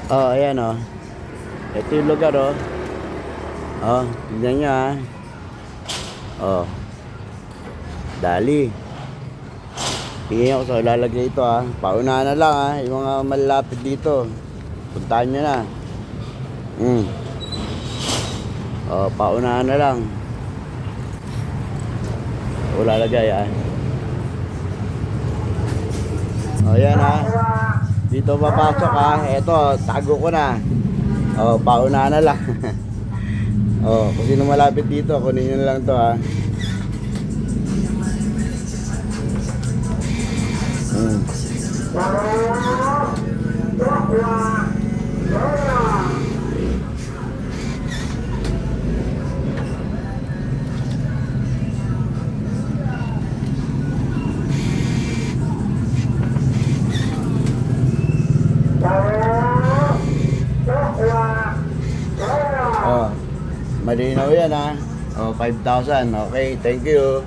Oh, ayan oh. Ito yung lugar oh. Oh, tignan nyo ah. Oh. Dali. Tingnan ko sa lalagay ito ah. Paunahan na lang ah. Yung mga malalapit dito. Puntahan nyo na. Oh, paunahan na lang. O lalagay ah. Oh, yan ah. Dito papasok ah. Ito, tago ko na. Oh, paunahan na lang. Oh, kung sino malapit dito, kunin nyo na lang to ha. Oh, malinaw yan ha. Oh, 5,000. Okay, thank you.